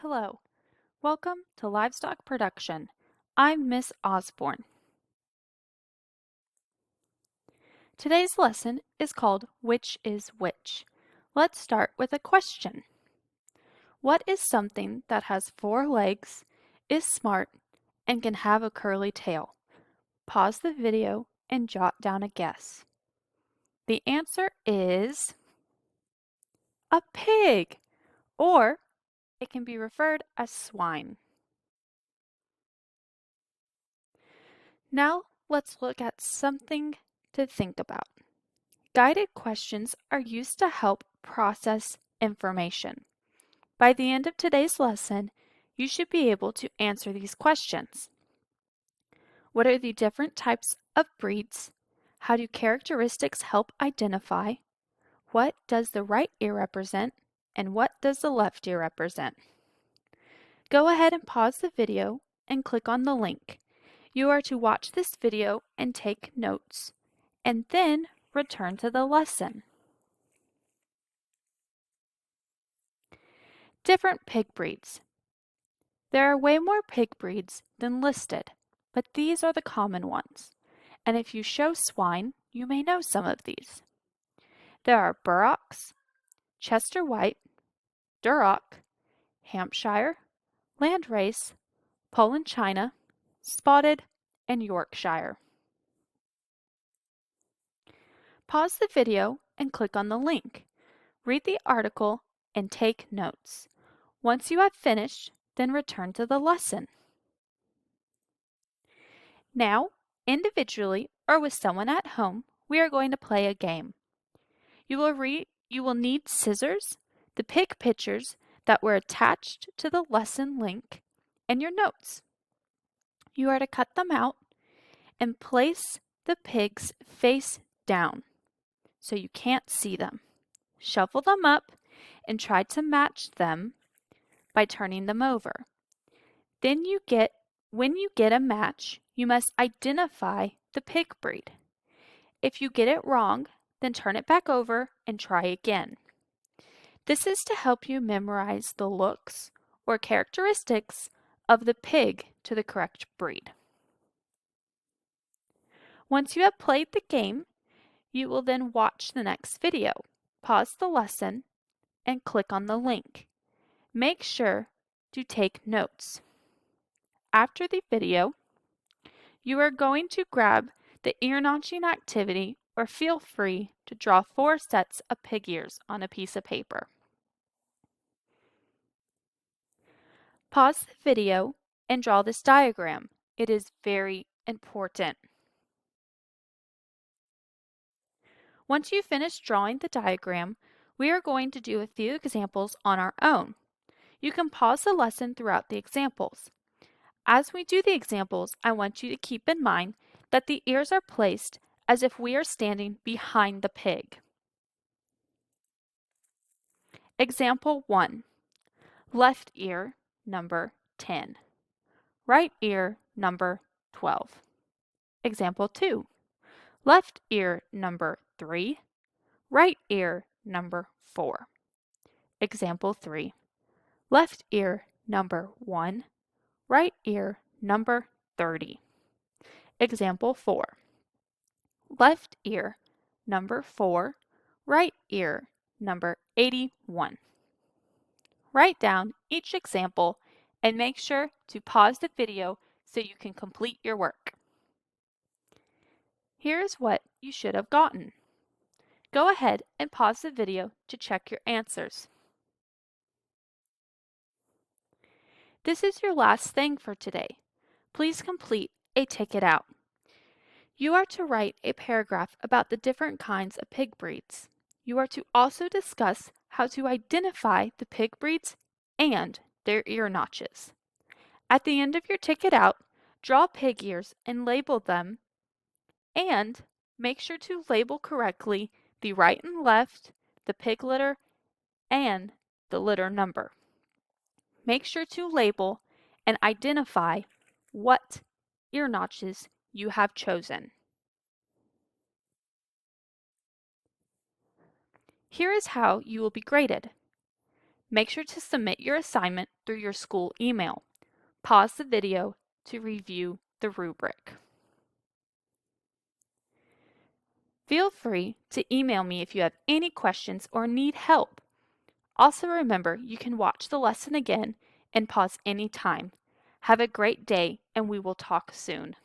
Hello, welcome to Livestock Production. I'm Miss Osborne. Today's lesson is called Which is Which? Let's start with a question. What is something that has 4 legs, is smart, and can have a curly tail? Pause the video and jot down a guess. The answer is a pig, or it can be referred as swine. Now let's look at something to think about. Guided questions are used to help process information. By the end of today's lesson, you should be able to answer these questions. What are the different types of breeds? How do characteristics help identify? What does the right ear represent? And what does the left ear represent? Go ahead and pause the video and click on the link. You are to watch this video and take notes, and then return to the lesson. Different pig breeds. There are way more pig breeds than listed, but these are the common ones. And if you show swine, you may know some of these. There are Burrocks, Chester White, Duroc, Hampshire, Landrace, Poland China, Spotted, and Yorkshire. Pause the video and click on the link. Read the article and take notes. Once you have finished, then return to the lesson. Now, individually or with someone at home, we are going to play a game. You will need scissors, the pig pictures that were attached to the lesson link, and your notes. You are to cut them out and place the pigs face down so you can't see them. Shuffle them up and try to match them by turning them over. When you get a match, you must identify the pig breed. If you get it wrong, then turn it back over and try again. This is to help you memorize the looks or characteristics of the pig to the correct breed. Once you have played the game, you will then watch the next video. Pause the lesson and click on the link. Make sure to take notes. After the video, you are going to grab the ear notching activity or feel free to draw 4 sets of pig ears on a piece of paper. Pause the video and draw this diagram. It is very important. Once you finish drawing the diagram, we are going to do a few examples on our own. You can pause the lesson throughout the examples. As we do the examples, I want you to keep in mind that the ears are placed as if we are standing behind the pig. Example 1. Left ear, number 10. Right ear, number 12. Example 2. Left ear, number 3. Right ear, number 4. Example 3. Left ear, number 1. Right ear, number 30. Example 4. Left ear, number 4. Right ear, number 81. Write down each example and make sure to pause the video so you can complete your work. Here's what you should have gotten. Go ahead and pause the video to check your answers. This is your last thing for today. Please complete a Take It Out. You are to write a paragraph about the different kinds of pig breeds. You are to also discuss how to identify the pig breeds and their ear notches. At the end of your Take It Out, draw pig ears and label them, and make sure to label correctly the right and left, the pig litter, and the litter number. Make sure to label and identify what ear notches you have chosen. Here is how you will be graded. Make sure to submit your assignment through your school email. Pause the video to review the rubric. Feel free to email me if you have any questions or need help. Also remember, you can watch the lesson again and pause anytime. Have a great day, and we will talk soon.